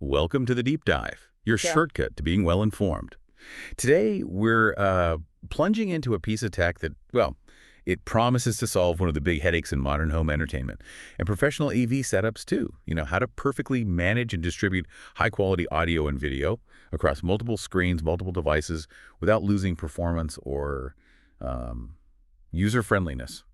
Welcome to the Deep Dive, your Yeah. shortcut to being well-informed. Today, we're plunging into a piece of tech that, well, it promises to solve one of the big headaches in modern home entertainment and professional AV setups, too. You know, how to perfectly manage and distribute high-quality audio and video across multiple screens, multiple devices, without losing performance or user-friendliness.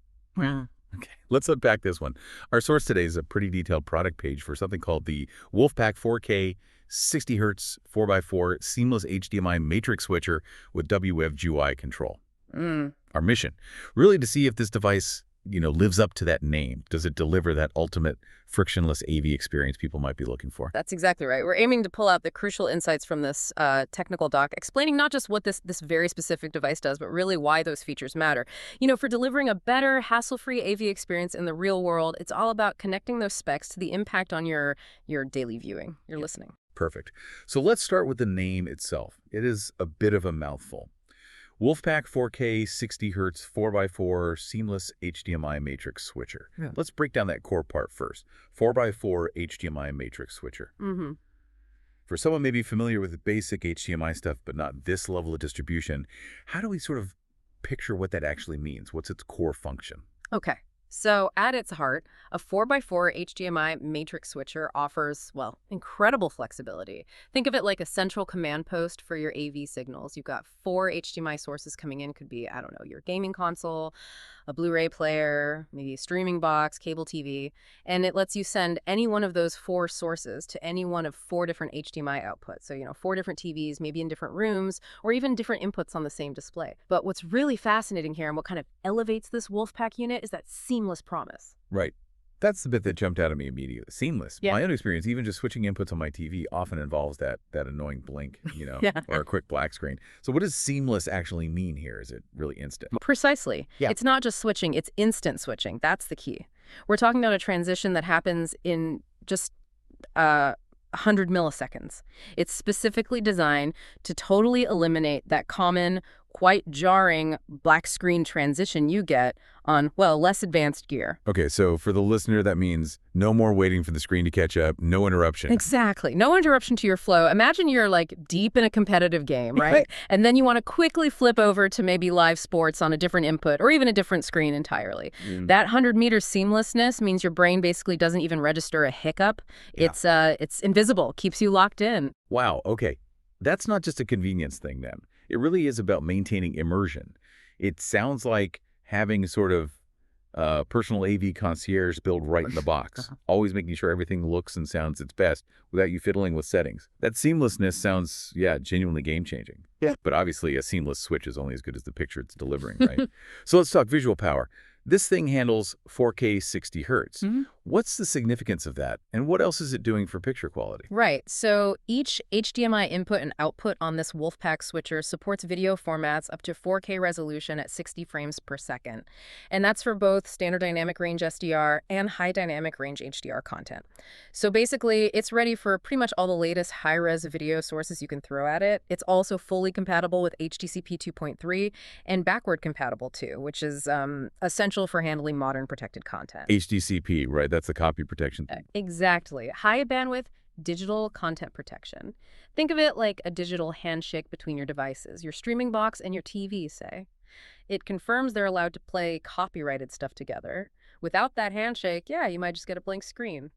Okay, let's unpack this one. Our source today is a pretty detailed product page for something called the WolfPack 4K 60 Hz 4x4 seamless HDMI Matrix Switcher with WWEV GUI control. Our mission, really to see if this device, lives up to that name. Does it deliver that ultimate frictionless AV experience people might be looking for? That's exactly right. We're aiming to pull out the crucial insights from this technical doc, explaining not just what this very specific device does, but really why those features matter. For delivering a better, hassle-free AV experience in the real world, it's all about connecting those specs to the impact on your daily viewing, your listening. Perfect. So let's start with the name itself. It is a bit of a mouthful. WolfPack 4K 60 Hz 4x4 seamless HDMI Matrix Switcher. Yeah. Let's break down that core part first. 4x4 HDMI Matrix Switcher. For someone maybe familiar with the basic HDMI stuff, but not this level of distribution, how do we sort of picture what that actually means? What's its core function? Okay. So at its heart, a 4x4 HDMI matrix switcher offers, well, incredible flexibility. Think of it like a central command post for your AV signals. You've got 4 HDMI sources coming in. Could be, I don't know, your gaming console, a Blu-ray player, maybe a streaming box, cable TV. And it lets you send any one of those 4 sources to any one of 4 different HDMI outputs. So, 4 different TVs, maybe in different rooms, or even different inputs on the same display. But what's really fascinating here and what kind of elevates this WolfPack unit is that seamless promise. Right. That's the bit that jumped out at me immediately. Seamless. Yeah. My own experience, even just switching inputs on my TV often involves that annoying blink, Yeah. or a quick black screen. So what does seamless actually mean here? Is it really instant? Precisely. Yeah. It's not just switching, it's instant switching. That's the key. We're talking about a transition that happens in just 100 milliseconds. It's specifically designed to totally eliminate that common, quite jarring black screen transition you get on, well, less advanced gear. Okay, so for the listener, that means no more waiting for the screen to catch up, no interruption. Exactly. No interruption to your flow. Imagine you're like deep in a competitive game, right? Right. And then you want to quickly flip over to maybe live sports on a different input or even a different screen entirely. That 100-meter seamlessness means your brain basically doesn't even register a hiccup. Yeah. It's invisible, keeps you locked in. Wow, okay. That's not just a convenience thing then. It really is about maintaining immersion. It sounds like having sort of personal AV concierge built right in the box, always making sure everything looks and sounds its best without you fiddling with settings. That seamlessness sounds, genuinely game-changing. Yeah. But obviously a seamless switch is only as good as the picture it's delivering, right? So let's talk visual power. This thing handles 4K 60 hertz. What's the significance of that? And what else is it doing for picture quality? Right. So each HDMI input and output on this WolfPack switcher supports video formats up to 4K resolution at 60 frames per second. And that's for both standard dynamic range SDR and high dynamic range HDR content. So basically, it's ready for pretty much all the latest high-res video sources you can throw at it. It's also fully compatible with HDCP 2.3 and backward compatible too, which is essential for handling modern protected content. HDCP, right? That's the copy protection thing. Exactly. High bandwidth digital content protection. Think of it like a digital handshake between your devices, your streaming box and your TV, say. It confirms they're allowed to play copyrighted stuff together. Without that handshake, you might just get a blank screen.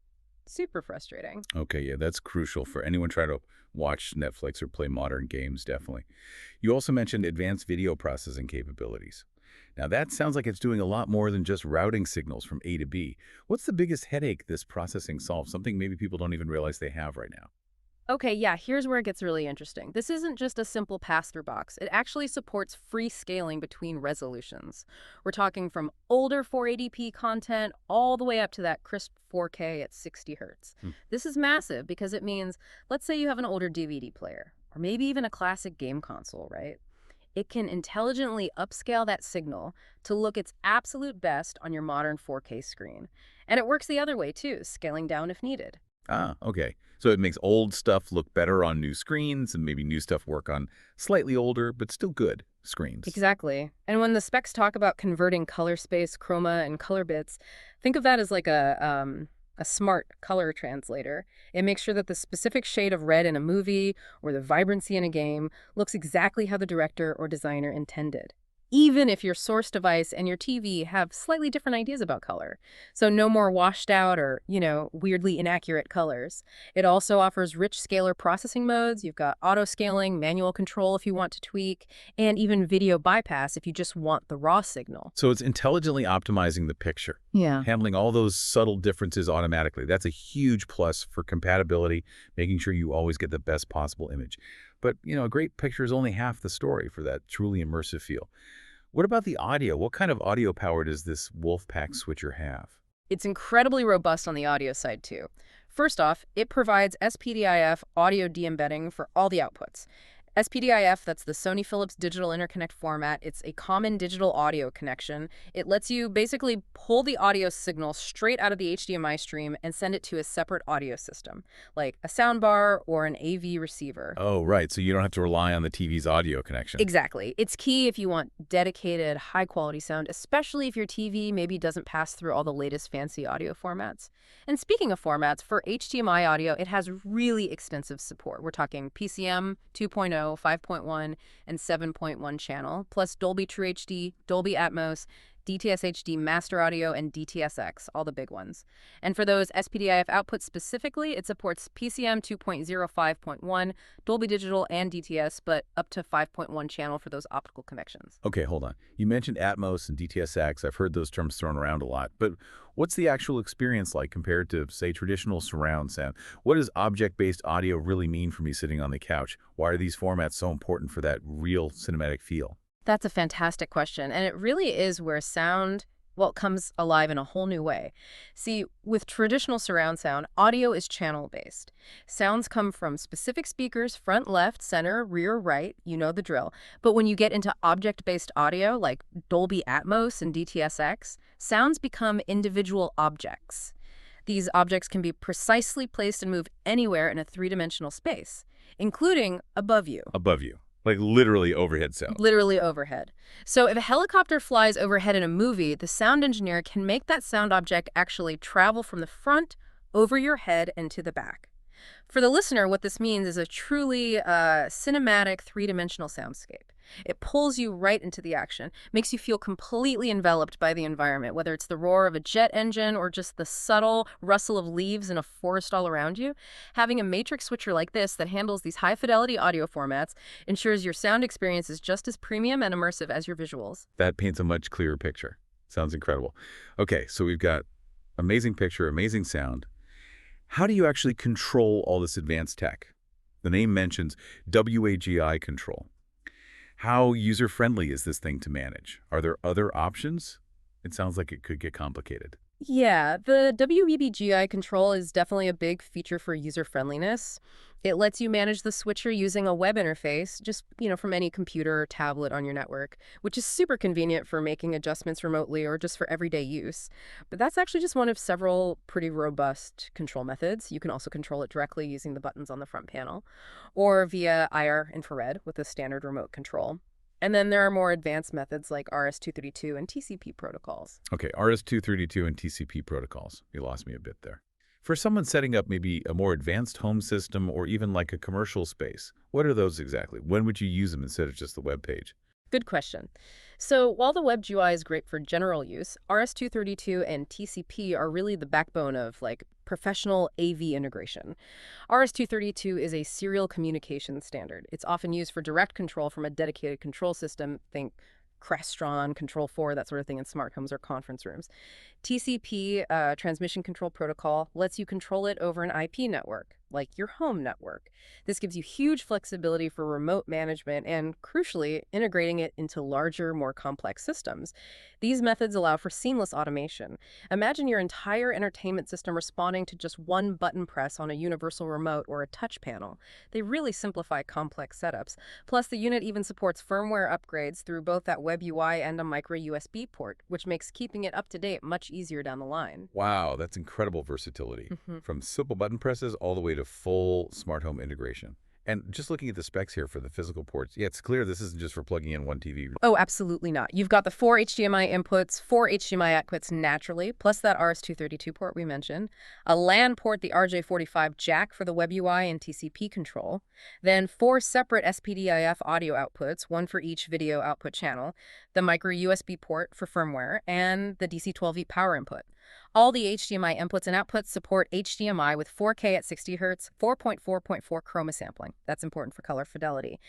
Super frustrating. Okay, yeah, that's crucial for anyone trying to watch Netflix or play modern games, definitely. You also mentioned advanced video processing capabilities. Now, that sounds like it's doing a lot more than just routing signals from A to B. What's the biggest headache this processing solves? Something maybe people don't even realize they have right now. Okay, here's where it gets really interesting. This isn't just a simple pass-through box. It actually supports free scaling between resolutions. We're talking from older 480p content all the way up to that crisp 4K at 60 hertz. This is massive because it means, let's say you have an older DVD player, or maybe even a classic game console, right? It can intelligently upscale that signal to look its absolute best on your modern 4K screen. And it works the other way too, scaling down if needed. Ah, okay. So it makes old stuff look better on new screens and maybe new stuff work on slightly older, but still good screens. Exactly. And when the specs talk about converting color space, chroma, and color bits, think of that as like a a smart color translator. It makes sure that the specific shade of red in a movie or the vibrancy in a game looks exactly how the director or designer intended, even if your source device and your TV have slightly different ideas about color. So no more washed out or, weirdly inaccurate colors. It also offers rich scalar processing modes. You've got auto scaling, manual control if you want to tweak, and even video bypass if you just want the raw signal. So it's intelligently optimizing the picture, Yeah. handling all those subtle differences automatically. That's a huge plus for compatibility, making sure you always get the best possible image. But, a great picture is only half the story for that truly immersive feel. What about the audio? What kind of audio power does this WolfPack switcher have? It's incredibly robust on the audio side, too. First off, it provides SPDIF audio de-embedding for all the outputs. SPDIF, that's the Sony Philips digital interconnect format. It's a common digital audio connection. It lets you basically pull the audio signal straight out of the HDMI stream and send it to a separate audio system, like a soundbar or an AV receiver. Oh, right. So you don't have to rely on the TV's audio connection. Exactly. It's key if you want dedicated, high-quality sound, especially if your TV maybe doesn't pass through all the latest fancy audio formats. And speaking of formats, for HDMI audio, it has really extensive support. We're talking PCM 2.0, 5.1, and 7.1 channel, plus Dolby True HD, Dolby Atmos, DTS HD Master Audio, and DTS:X, all the big ones. And for those SPDIF outputs specifically, it supports PCM 2.0, 5.1, Dolby Digital, and DTS, but up to 5.1 channel for those optical connections. Okay, hold on. You mentioned Atmos and DTS:X. I've heard those terms thrown around a lot, but what's the actual experience like compared to, say, traditional surround sound? What does object-based audio really mean for me sitting on the couch? Why are these formats so important for that real cinematic feel? That's a fantastic question, and it really is where sound, well, comes alive in a whole new way. See, with traditional surround sound, audio is channel-based. Sounds come from specific speakers, front, left, center, rear, right, you know the drill. But when you get into object-based audio, like Dolby Atmos and DTS:X, sounds become individual objects. These objects can be precisely placed and move anywhere in a three-dimensional space, including above you. Above you. Like literally overhead sound. Literally overhead. So if a helicopter flies overhead in a movie, the sound engineer can make that sound object actually travel from the front over your head and to the back. For the listener, what this means is a truly cinematic three-dimensional soundscape. It pulls you right into the action, makes you feel completely enveloped by the environment, whether it's the roar of a jet engine or just the subtle rustle of leaves in a forest all around you. Having a matrix switcher like this that handles these high-fidelity audio formats ensures your sound experience is just as premium and immersive as your visuals. That paints a much clearer picture. Sounds incredible. Okay, so we've got amazing picture, amazing sound. How do you actually control all this advanced tech? The name mentions WAGI control. How user-friendly is this thing to manage? Are there other options? It sounds like it could get complicated. Yeah, the WEBGI control is definitely a big feature for user-friendliness. It lets you manage the switcher using a web interface, just, from any computer or tablet on your network, which is super convenient for making adjustments remotely or just for everyday use. But that's actually just one of several pretty robust control methods. You can also control it directly using the buttons on the front panel, or via IR infrared with a standard remote control. And then there are more advanced methods like RS-232 and TCP protocols. Okay, RS-232 and TCP protocols. You lost me a bit there. For someone setting up maybe a more advanced home system or even like a commercial space, what are those exactly? When would you use them instead of just the web page? Good question. So while the web GUI is great for general use, RS-232 and TCP are really the backbone of professional AV integration. RS-232 is a serial communication standard. It's often used for direct control from a dedicated control system. Think Crestron, Control 4, that sort of thing in smart homes or conference rooms. TCP, Transmission Control Protocol, lets you control it over an IP network, like your home network. This gives you huge flexibility for remote management and, crucially, integrating it into larger, more complex systems. These methods allow for seamless automation. Imagine your entire entertainment system responding to just one button press on a universal remote or a touch panel. They really simplify complex setups. Plus, the unit even supports firmware upgrades through both that web UI and a micro USB port, which makes keeping it up to date much easier down the line. Wow, that's incredible versatility. From simple button presses all the way to full smart home integration. And just looking at the specs here for the physical ports, yeah, it's clear this isn't just for plugging in one TV. Oh, absolutely not. You've got the 4 HDMI inputs, 4 HDMI outputs naturally, plus that RS-232 port we mentioned, a LAN port, the RJ45 jack for the web UI and TCP control, then 4 separate SPDIF audio outputs, one for each video output channel, the micro USB port for firmware, and the DC-12V power input. All the HDMI inputs and outputs support HDMI with 4K at 60 Hz, 4.4.4 chroma sampling. That's important for color fidelity.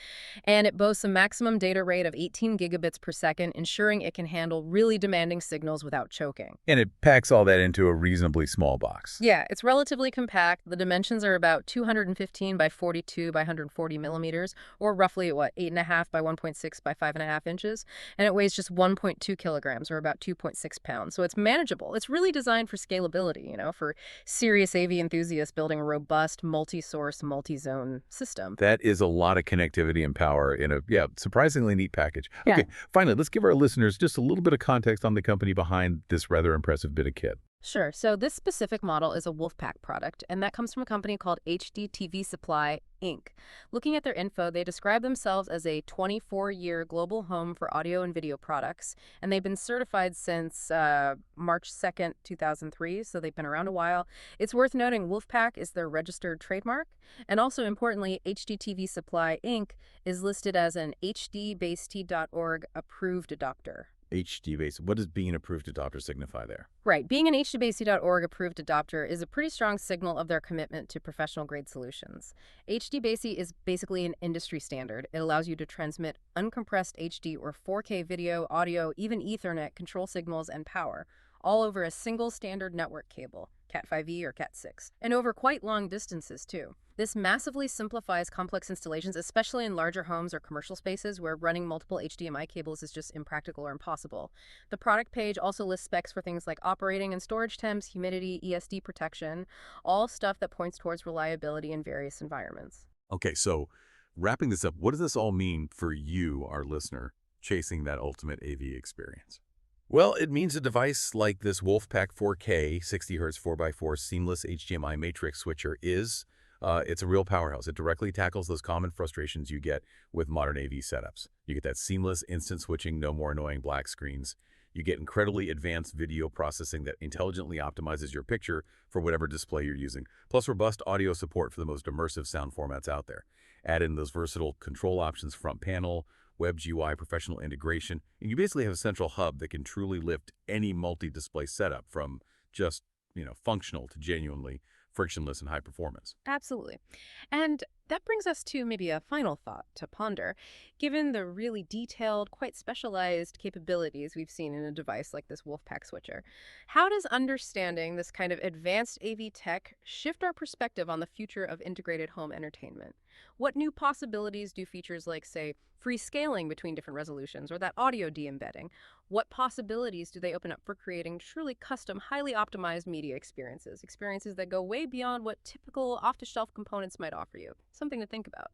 And it boasts a maximum data rate of 18 gigabits per second, ensuring it can handle really demanding signals without choking. And it packs all that into a reasonably small box. Yeah, it's relatively compact. The dimensions are about 215 by 42 by 140 millimeters, or roughly, 8.5 by 1.6 by 5.5 inches. And it weighs just 1.2 kilograms, or about 2.6 pounds. So it's manageable. It's really designed for scalability, for serious AV enthusiasts building a robust, multi-source, multi-zone system. That is a lot of connectivity and power in a, surprisingly neat package. Yeah. Okay, finally, let's give our listeners just a little bit of context on the company behind this rather impressive bit of kit. Sure. So this specific model is a WolfPack product, and that comes from a company called HDTV Supply, Inc. Looking at their info, they describe themselves as a 24-year global home for audio and video products, and they've been certified since March 2nd, 2003, so they've been around a while. It's worth noting WolfPack is their registered trademark, and also importantly, HDTV Supply, Inc. is listed as an HDBaseT.org approved adopter. HDBase. What does being an approved adopter signify there? Right. Being an HDBaseT.org approved adopter is a pretty strong signal of their commitment to professional-grade solutions. HDBaseT is basically an industry standard. It allows you to transmit uncompressed HD or 4K video, audio, even Ethernet control signals and power, all over a single standard network cable, Cat5e or Cat6, and over quite long distances, too. This massively simplifies complex installations, especially in larger homes or commercial spaces where running multiple HDMI cables is just impractical or impossible. The product page also lists specs for things like operating and storage temps, humidity, ESD protection, all stuff that points towards reliability in various environments. Okay, so wrapping this up, what does this all mean for you, our listener, chasing that ultimate AV experience? Well, it means a device like this WolfPack 4K 60 Hz 4x4 seamless HDMI Matrix Switcher it's a real powerhouse. It directly tackles those common frustrations you get with modern AV setups. You get that seamless instant switching, no more annoying black screens. You get incredibly advanced video processing that intelligently optimizes your picture for whatever display you're using, plus robust audio support for the most immersive sound formats out there. Add in those versatile control options, front panel, web GUI, professional integration, and you basically have a central hub that can truly lift any multi-display setup from just, functional to genuinely frictionless and high performance. Absolutely. And that brings us to maybe a final thought to ponder. Given the really detailed, quite specialized capabilities we've seen in a device like this WolfPack switcher, how does understanding this kind of advanced AV tech shift our perspective on the future of integrated home entertainment? What new possibilities do features like, say, free scaling between different resolutions or that audio de-embedding? What possibilities do they open up for creating truly custom, highly optimized media experiences that go way beyond what typical off-the-shelf components might offer you? Something to think about.